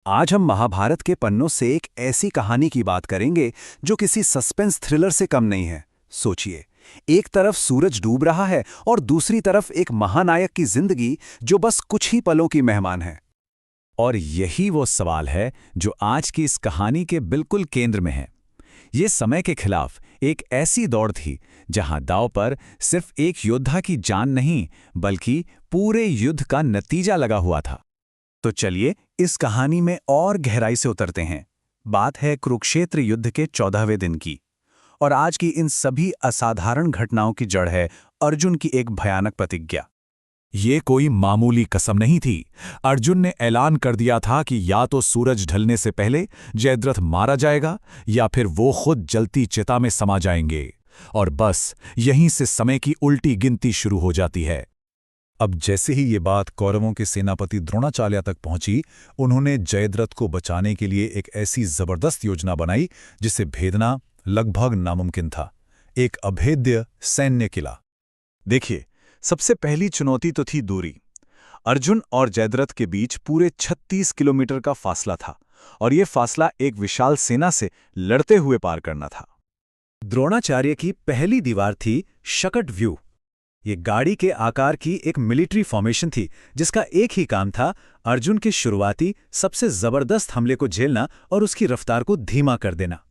आज हम महाभारत के पन्नों से एक ऐसी कहानी की बात करेंगे जो किसी सस्पेंस थ्रिलर से कम नहीं है। सोचिए, एक तरफ सूरज डूब रहा है और दूसरी तरफ एक महानायक की जिंदगी जो बस कुछ ही पलों की मेहमान है। और यही वो सवाल है जो आज की इस कहानी के बिल्कुल केंद्र में है। ये समय के खिलाफ एक ऐसी दौड़ थी जहां दांव पर सिर्फ एक योद्धा की जान नहीं बल्कि पूरे युद्ध का नतीजा लगा हुआ था। तो चलिए इस कहानी में और गहराई से उतरते हैं। बात है कुरुक्षेत्र युद्ध के 14वें दिन की, और आज की इन सभी असाधारण घटनाओं की जड़ है अर्जुन की एक भयानक प्रतिज्ञा। ये कोई मामूली कसम नहीं थी। अर्जुन ने ऐलान कर दिया था कि या तो सूरज ढलने से पहले जयद्रथ मारा जाएगा या फिर वो खुद जलती चिता में समा जाएंगे। और बस यहीं से समय की उल्टी गिनती शुरू हो जाती है। अब जैसे ही ये बात कौरवों के सेनापति द्रोणाचार्य तक पहुंची, उन्होंने जयद्रथ को बचाने के लिए एक ऐसी जबरदस्त योजना बनाई जिसे भेदना लगभग नामुमकिन था। एक अभेद्य सैन्य किला। देखिए, सबसे पहली चुनौती तो थी दूरी। अर्जुन और जयद्रथ के बीच पूरे 36 किलोमीटर का फासला था, और ये फासला एक विशाल सेना से लड़ते हुए पार करना था। द्रोणाचार्य की पहली दीवार थी शकट व्यू। ये गाड़ी के आकार की एक मिलिट्री फॉर्मेशन थी जिसका एक ही काम था, अर्जुन के शुरुआती सबसे जबरदस्त हमले को झेलना और उसकी रफ्तार को धीमा कर देना।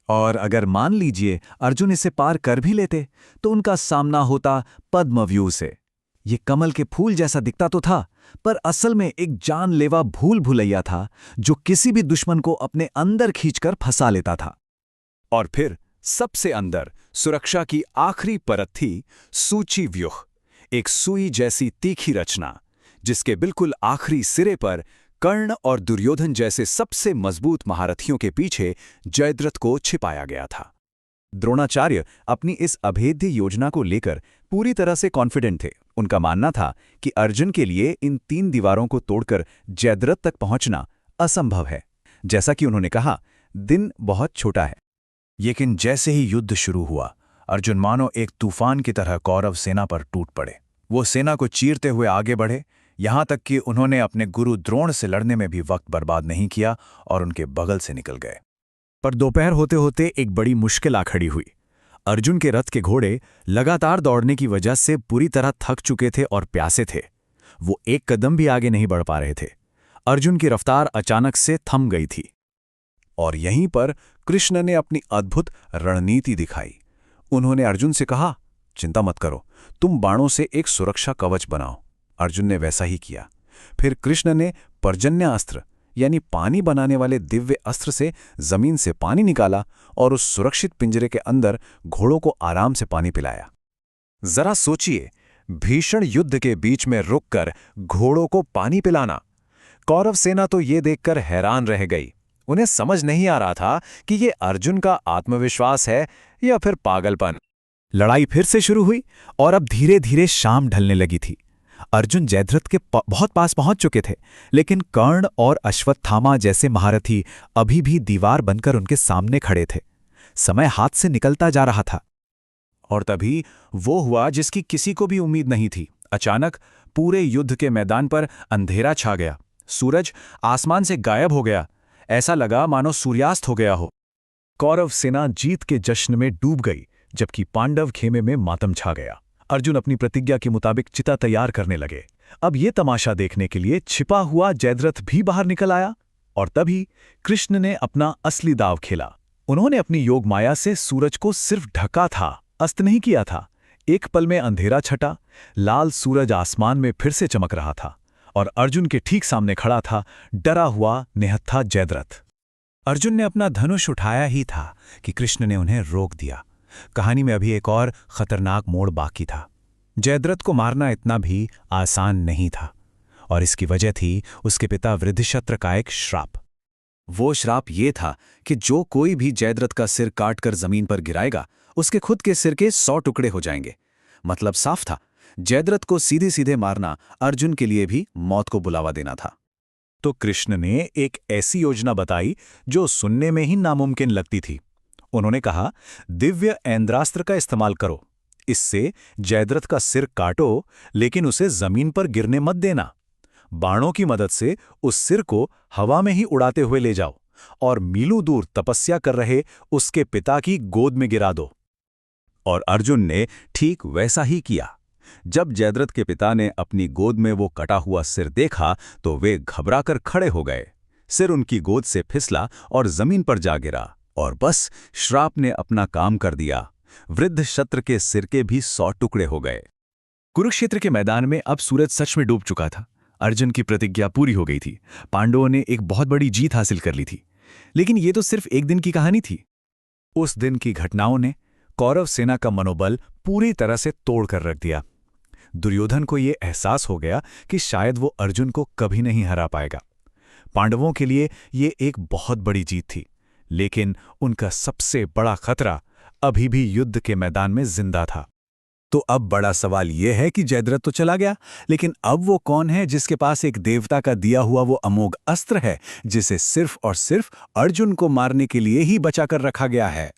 और अगर मान लीजिए अर्जुन इसे पार कर भी लेते तो उनका सामना होता पद्मव्यूह से। ये कमल के फूल जैसा दिखता तो था, पर असल में एक जानलेवा भूल भुलैया था जो किसी भी दुश्मन को अपने अंदर खींचकर फंसा लेता था। और फिर सबसे अंदर सुरक्षा की आखिरी परत थी सूची व्यूह, एक सुई जैसी तीखी रचना जिसके बिल्कुल आखिरी सिरे पर कर्ण और दुर्योधन जैसे सबसे मजबूत महारथियों के पीछे जयद्रथ को छिपाया गया था। द्रोणाचार्य अपनी इस अभेद्य योजना को लेकर पूरी तरह से कॉन्फिडेंट थे। उनका मानना था कि अर्जुन के लिए इन 3 दीवारों को तोड़कर जयद्रथ तक पहुंचना असंभव है। जैसा कि उन्होंने कहा, दिन बहुत छोटा है। लेकिन जैसे ही युद्ध शुरू हुआ, अर्जुन मानो एक तूफान की तरह कौरव सेना पर टूट पड़े। वो सेना को चीरते हुए आगे बढ़े, यहां तक कि उन्होंने अपने गुरु द्रोण से लड़ने में भी वक्त बर्बाद नहीं किया और उनके बगल से निकल गए। पर दोपहर होते होते एक बड़ी मुश्किल आ खड़ी हुई। अर्जुन के रथ के घोड़े लगातार दौड़ने की वजह से पूरी तरह थक चुके थे और प्यासे थे। वो एक कदम भी आगे नहीं बढ़ पा रहे थे। अर्जुन की रफ्तार अचानक से थम गई थी। और यहीं पर कृष्ण ने अपनी अद्भुत रणनीति दिखाई। उन्होंने अर्जुन से कहा, चिंता मत करो, तुम बाणों से एक सुरक्षा कवच बनाओ। अर्जुन ने वैसा ही किया। फिर कृष्ण ने पर्जन्य अस्त्र यानी पानी बनाने वाले दिव्य अस्त्र से जमीन से पानी निकाला और उस सुरक्षित पिंजरे के अंदर घोड़ों को आराम से पानी पिलाया। जरा सोचिए, भीषण युद्ध के बीच में रुककर घोड़ों को पानी पिलाना। कौरव सेना तो ये देखकर हैरान रह गई। उन्हें समझ नहीं आ रहा था कि ये अर्जुन का आत्मविश्वास है या फिर पागलपन। लड़ाई फिर से शुरू हुई और अब धीरे धीरे शाम ढलने लगी थी। अर्जुन जयद्रथ के बहुत पास पहुंच चुके थे, लेकिन कर्ण और अश्वत्थामा जैसे महारथी अभी भी दीवार बनकर उनके सामने खड़े थे। समय हाथ से निकलता जा रहा था। और तभी वो हुआ जिसकी किसी को भी उम्मीद नहीं थी। अचानक पूरे युद्ध के मैदान पर अंधेरा छा गया। सूरज आसमान से गायब हो गया। ऐसा लगा मानो सूर्यास्त हो गया हो। कौरव सेना जीत के जश्न में डूब गई, जबकि पांडव खेमे में मातम छा गया। अर्जुन अपनी प्रतिज्ञा के मुताबिक चिता तैयार करने लगे। अब ये तमाशा देखने के लिए छिपा हुआ जयद्रथ भी बाहर निकल आया। और तभी कृष्ण ने अपना असली दाव खेला। उन्होंने अपनी योग माया से सूरज को सिर्फ ढका था, अस्त नहीं किया था। एक पल में अंधेरा छटा, लाल सूरज आसमान में फिर से चमक रहा था और अर्जुन के ठीक सामने खड़ा था डरा हुआ निहत्था जयद्रथ। अर्जुन ने अपना धनुष उठाया ही था कि कृष्ण ने उन्हें रोक दिया। कहानी में अभी एक और खतरनाक मोड़ बाकी था। जयद्रथ को मारना इतना भी आसान नहीं था, और इसकी वजह थी उसके पिता वृद्धशत्र का एक श्राप। वो श्राप ये था कि जो कोई भी जयद्रथ का सिर काटकर जमीन पर गिराएगा, उसके खुद के सिर के 100 टुकड़े हो जाएंगे। मतलब साफ था, जयद्रथ को सीधे सीधे मारना अर्जुन के लिए भी मौत को बुलावा देना था। तो कृष्ण ने एक ऐसी योजना बताई जो सुनने में ही नामुमकिन लगती थी। उन्होंने कहा, दिव्य ऐन्द्रास्त्र का इस्तेमाल करो। इससे जयद्रथ का सिर काटो, लेकिन उसे जमीन पर गिरने मत देना। बाणों की मदद से उस सिर को हवा में ही उड़ाते हुए ले जाओ और मीलों दूर तपस्या कर रहे उसके पिता की गोद में गिरा दो। और अर्जुन ने ठीक वैसा ही किया। जब जयद्रथ के पिता ने अपनी गोद में वो कटा हुआ सिर देखा तो वे घबराकर खड़े हो गए। सिर उनकी गोद से फिसला और जमीन पर जा गिरा, और बस श्राप ने अपना काम कर दिया। वृद्ध शत्र के सिर के भी 100 टुकड़े हो गए। कुरुक्षेत्र के मैदान में अब सूरज सच में डूब चुका था। अर्जुन की प्रतिज्ञा पूरी हो गई थी। पांडवों ने एक बहुत बड़ी जीत हासिल कर ली थी। लेकिन ये तो सिर्फ एक दिन की कहानी थी। उस दिन की घटनाओं ने कौरव सेना का मनोबल पूरी तरह से तोड़ कर रख दिया। दुर्योधन को ये एहसास हो गया कि शायद वो अर्जुन को कभी नहीं हरा पाएगा। पांडवों के लिए ये एक बहुत बड़ी जीत थी, लेकिन उनका सबसे बड़ा खतरा अभी भी युद्ध के मैदान में जिंदा था। तो अब बड़ा सवाल यह है कि जयद्रथ तो चला गया, लेकिन अब वो कौन है जिसके पास एक देवता का दिया हुआ वो अमोघ अस्त्र है, जिसे सिर्फ और सिर्फ अर्जुन को मारने के लिए ही बचाकर रखा गया है।